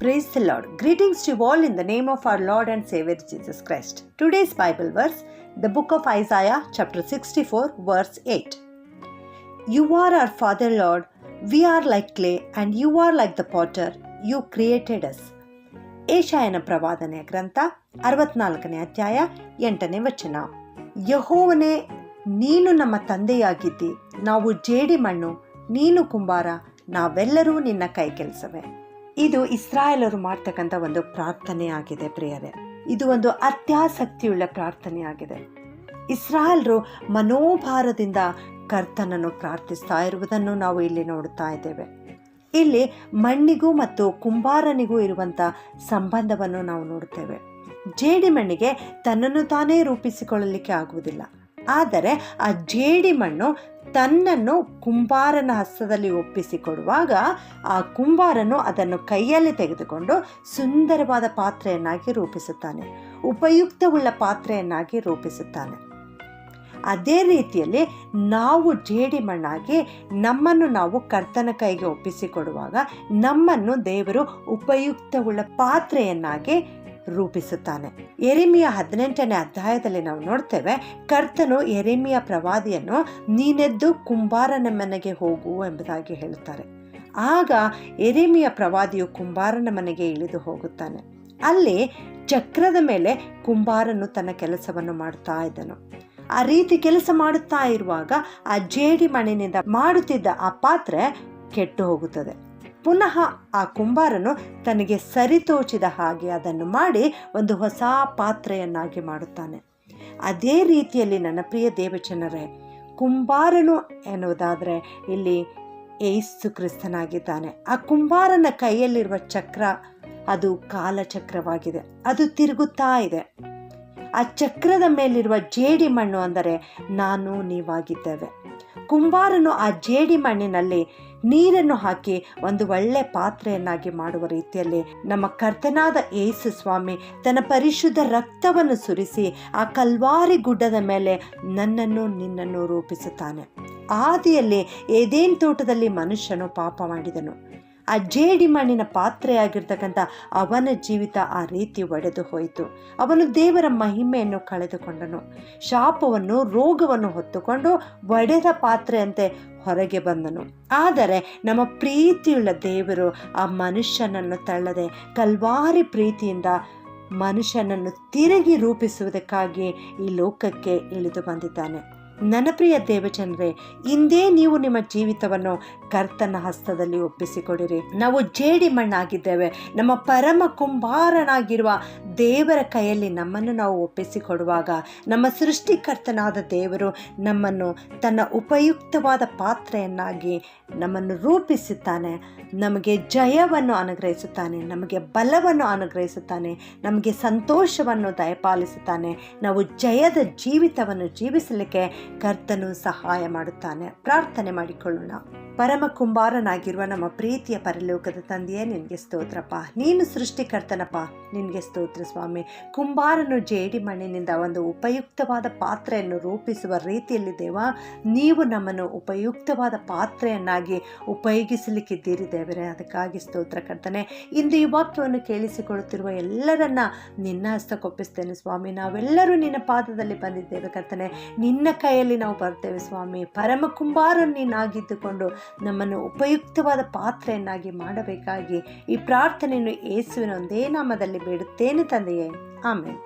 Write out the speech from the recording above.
Praise the Lord. Greetings to you all in the name of our Lord and Savior Jesus Christ. Today's Bible verse, the book of Isaiah, chapter 64, verse 8. You are our Father, Lord. We are like clay, and you are like the potter. You created us. ಏಷಾಯನ ಪ್ರವಾದನೆಯ ಗ್ರಂಥ 64ನೇ ಅಧ್ಯಾಯ 8ನೇ ವಚನ. ಯೆಹೋವನೇ, ನೀನು ನಮ್ಮ ತಂದೆಯಾಗಿದ್ದಿ. ನಾವು ಜೇಡಿ ಮಣ್ಣು, ನೀನು ಕುಂಬಾರ, ನಾವೆಲ್ಲರೂ ನಿನ್ನ ಕೈ ಕೆಲಸವೇ. ಇದು ಇಸ್ರಾಯೇಲರು ಮಾಡ್ತಕ್ಕಂಥ ಒಂದು ಪ್ರಾರ್ಥನೆಯಾಗಿದೆ ಪ್ರಿಯರೇ. ಇದು ಒಂದು ಅತ್ಯಾಸಕ್ತಿಯುಳ್ಳ ಪ್ರಾರ್ಥನೆಯಾಗಿದೆ. ಇಸ್ರಾಯೇಲರು ಮನೋಭಾರದಿಂದ ಕರ್ತನನ್ನು ಪ್ರಾರ್ಥಿಸ್ತಾ ಇರುವುದನ್ನು ನಾವು ಇಲ್ಲಿ ನೋಡುತ್ತಾ ಇದ್ದೇವೆ. ಇಲ್ಲಿ ಮಣ್ಣಿಗೂ ಮತ್ತು ಕುಂಬಾರನಿಗೂ ಇರುವಂಥ ಸಂಬಂಧವನ್ನು ನಾವು ನೋಡುತ್ತೇವೆ. ಜೇಡಿ ಮಣ್ಣಿಗೆ ತನ್ನನ್ನು ತಾನೇ ರೂಪಿಸಿಕೊಳ್ಳಲಿಕ್ಕೆ ಆಗುವುದಿಲ್ಲ. ಆದರೆ ಆ ಜೇಡಿ ಮಣ್ಣು ತನ್ನನ್ನು ಕುಂಬಾರನ ಹಸ್ತದಲ್ಲಿ ಒಪ್ಪಿಸಿಕೊಡುವಾಗ ಆ ಕುಂಬಾರನು ಅದನ್ನು ಕೈಯಲ್ಲಿ ತೆಗೆದುಕೊಂಡು ಸುಂದರವಾದ ಪಾತ್ರೆಯನ್ನಾಗಿ ರೂಪಿಸುತ್ತಾನೆ, ಉಪಯುಕ್ತವುಳ್ಳ ಪಾತ್ರೆಯನ್ನಾಗಿ ರೂಪಿಸುತ್ತಾನೆ. ಅದೇ ರೀತಿಯಲ್ಲಿ ನಾವು ಜೇಡಿ ಮಣ್ಣಾಗಿ ನಮ್ಮನ್ನು ನಾವು ಕರ್ತನ ಕೈಗೆ ಒಪ್ಪಿಸಿಕೊಡುವಾಗ ನಮ್ಮನ್ನು ದೇವರು ಉಪಯುಕ್ತವುಳ್ಳ ಪಾತ್ರೆಯನ್ನಾಗಿ ರೂಪಿಸುತ್ತಾನೆ. ಯೆರೆಮೀಯ 18ನೇ ಅಧ್ಯಾಯದಲ್ಲಿ ನಾವು ನೋಡ್ತೇವೆ, ಕರ್ತನು ಯೆರೆಮೀಯ ಪ್ರವಾದಿಯನ್ನು ನೀನೆದ್ದು ಕುಂಬಾರನ ಮನೆಗೆ ಹೋಗು ಎಂಬುದಾಗಿ ಹೇಳುತ್ತಾರೆ. ಆಗ ಯೆರೆಮೀಯ ಪ್ರವಾದಿಯು ಕುಂಬಾರನ ಮನೆಗೆ ಇಳಿದು ಹೋಗುತ್ತಾನೆ. ಅಲ್ಲಿ ಚಕ್ರದ ಮೇಲೆ ಕುಂಬಾರನು ತನ್ನ ಕೆಲಸವನ್ನು ಮಾಡ್ತಾ ಇದ್ದನು. ಆ ರೀತಿ ಕೆಲಸ ಮಾಡುತ್ತಾ ಇರುವಾಗ ಆ ಜೇಡಿ ಮಣ್ಣಿನಿಂದ ಮಾಡುತ್ತಿದ್ದ ಆ ಪಾತ್ರೆ ಕೆಟ್ಟು ಹೋಗುತ್ತದೆ. ಪುನಃ ಆ ಕುಂಬಾರನು ತನಗೆ ಸರಿತೋಚಿದ ಹಾಗೆ ಅದನ್ನು ಮಾಡಿ ಒಂದು ಹೊಸ ಪಾತ್ರೆಯನ್ನಾಗಿ ಮಾಡುತ್ತಾನೆ. ಅದೇ ರೀತಿಯಲ್ಲಿ ನನ್ನ ಪ್ರಿಯ ದೇವಜನರೇ, ಕುಂಬಾರನು ಎನ್ನುವುದಾದರೆ ಇಲ್ಲಿ ಯೇಸು ಕ್ರಿಸ್ತನಾಗಿದ್ದಾನೆ. ಆ ಕುಂಬಾರನ ಕೈಯಲ್ಲಿರುವ ಚಕ್ರ ಅದು ಕಾಲಚಕ್ರವಾಗಿದೆ, ಅದು ತಿರುಗುತ್ತಾ ಇದೆ. ಆ ಚಕ್ರದ ಮೇಲಿರುವ ಜೇಡಿ ಮಣ್ಣು ಅಂದರೆ ನಾನು ನೀವಾಗಿದ್ದೇವೆ. ಕುಂಬಾರನು ಆ ಜೇಡಿ ಮಣ್ಣಿನಲ್ಲಿ ನೀರನ್ನು ಹಾಕಿ ಒಂದು ಒಳ್ಳೆ ಪಾತ್ರೆಯನ್ನಾಗಿ ಮಾಡುವ ರೀತಿಯಲ್ಲಿ ನಮ್ಮ ಕರ್ತನಾದ ಯೇಸು ಸ್ವಾಮಿ ತನ್ನ ಪರಿಶುದ್ಧ ರಕ್ತವನ್ನು ಸುರಿಸಿ ಆ ಕಲ್ವಾರಿ ಗುಡ್ಡದ ಮೇಲೆ ನನ್ನನ್ನು ನಿನ್ನನ್ನು ರೂಪಿಸುತ್ತಾನೆ. ಆದಿಯಲ್ಲಿ ಏದೇನ್ ತೋಟದಲ್ಲಿ ಮನುಷ್ಯನು ಪಾಪ ಮಾಡಿದನು. ಆ ಜೇಡಿ ಮಣ್ಣಿನ ಪಾತ್ರೆಯಾಗಿರ್ತಕ್ಕಂಥ ಅವನ ಜೀವಿತ ಆ ರೀತಿ ಒಡೆದು ಹೋಯಿತು. ಅವನು ದೇವರ ಮಹಿಮೆಯನ್ನು ಕಳೆದುಕೊಂಡನು. ಶಾಪವನ್ನು, ರೋಗವನ್ನು ಹೊತ್ತುಕೊಂಡು ಒಡೆದ ಪಾತ್ರೆಯಂತೆ ಹೊರಗೆ ಬಂದನು. ಆದರೆ ನಮ್ಮ ಪ್ರೀತಿಯುಳ್ಳ ದೇವರು ಆ ಮನುಷ್ಯನನ್ನು ತಳ್ಳದೆ ಕಲ್ವಾರಿ ಪ್ರೀತಿಯಿಂದ ಮನುಷ್ಯನನ್ನು ತಿರುಗಿ ರೂಪಿಸುವುದಕ್ಕಾಗಿ ಈ ಲೋಕಕ್ಕೆ ಇಳಿದು ಬಂದಿದ್ದಾನೆ. ನನ್ನ ಪ್ರಿಯ ದೇವಜನರೇ, ಇಂದೇ ನೀವು ನಿಮ್ಮ ಜೀವಿತವನ್ನು ಕರ್ತನ ಹಸ್ತದಲ್ಲಿ ಒಪ್ಪಿಸಿಕೊಡಿರಿ. ನಾವು ಜೇಡಿ ಮಣ್ಣಾಗಿದ್ದೇವೆ. ನಮ್ಮ ಪರಮ ಕುಂಬಾರನಾಗಿರುವ ದೇವರ ಕೈಯಲ್ಲಿ ನಮ್ಮನ್ನು ನಾವು ಒಪ್ಪಿಸಿಕೊಡುವಾಗ ನಮ್ಮ ಸೃಷ್ಟಿಕರ್ತನಾದ ದೇವರು ನಮ್ಮನ್ನು ತನ್ನ ಉಪಯುಕ್ತವಾದ ಪಾತ್ರೆಯನ್ನಾಗಿ ನಮ್ಮನ್ನು ರೂಪಿಸುತ್ತಾನೆ. ನಮಗೆ ಜಯವನ್ನು ಅನುಗ್ರಹಿಸುತ್ತಾನೆ, ನಮಗೆ ಬಲವನ್ನು ಅನುಗ್ರಹಿಸುತ್ತಾನೆ, ನಮಗೆ ಸಂತೋಷವನ್ನು ದಯಪಾಲಿಸುತ್ತಾನೆ. ನಾವು ಜಯದ ಜೀವಿತವನ್ನು ಜೀವಿಸಲಿಕ್ಕೆ ಕರ್ತನು ಸಹಾಯ ಮಾಡುತ್ತಾನೆ. ಪ್ರಾರ್ಥನೆ ಮಾಡಿಕೊಳ್ಳೋಣ. ಪರಮ ಕುಂಬಾರನಾಗಿರುವ ನಮ್ಮ ಪ್ರೀತಿಯ ಪರಲೋಕದ ತಂದೆಯೇ, ನಿನಗೆ ಸ್ತೋತ್ರಪ್ಪ. ನೀನು ಸೃಷ್ಟಿಕರ್ತನಪ್ಪ, ನಿನಗೆ ಸ್ತೋತ್ರ ಸ್ವಾಮಿ. ಕುಂಬಾರನು ಜೇಡಿ ಮಣ್ಣಿನಿಂದ ಒಂದು ಉಪಯುಕ್ತವಾದ ಪಾತ್ರೆಯನ್ನು ರೂಪಿಸುವ ರೀತಿಯಲ್ಲಿ ದೇವ, ನೀವು ನಮ್ಮನ್ನು ಉಪಯುಕ್ತವಾದ ಪಾತ್ರೆಯನ್ನಾಗಿ ಉಪಯೋಗಿಸಲಿಕ್ಕಿದ್ದೀರಿ ದೇವರೇ. ಅದಕ್ಕಾಗಿ ಸ್ತೋತ್ರ ಕರ್ತನೆ. ಇಂದು ಈ ವಾಕ್ಯವನ್ನು ಕೇಳಿಸಿಕೊಳ್ಳುತ್ತಿರುವ ಎಲ್ಲರನ್ನ ನಿನ್ನ ಹಸ್ತಕ್ಕೊಪ್ಪಿಸ್ತೇನೆ ಸ್ವಾಮಿ. ನಾವೆಲ್ಲರೂ ನಿನ್ನ ಪಾದದಲ್ಲಿ ಬಂದಿದ್ದೇವೆ ಕರ್ತನೆ. ನಿನ್ನ ಕೈಯಲ್ಲಿ ನಾವು ಬರ್ತೇವೆ ಸ್ವಾಮಿ. ಪರಮ ಕುಂಬಾರನು ನೀನಾಗಿದ್ದುಕೊಂಡು ನಮ್ಮನ್ನು ಉಪಯುಕ್ತವಾದ ಪಾತ್ರೆಯನ್ನಾಗಿ ಮಾಡಬೇಕಾಗಿ ಈ ಪ್ರಾರ್ಥನೆಯನ್ನು ಯೇಸುವಿನ ಒಂದೇ ನಾಮದಲ್ಲಿ ಬೇಡುತ್ತೇನೆ ತಂದೆಯೇ, ಆಮೆನ್.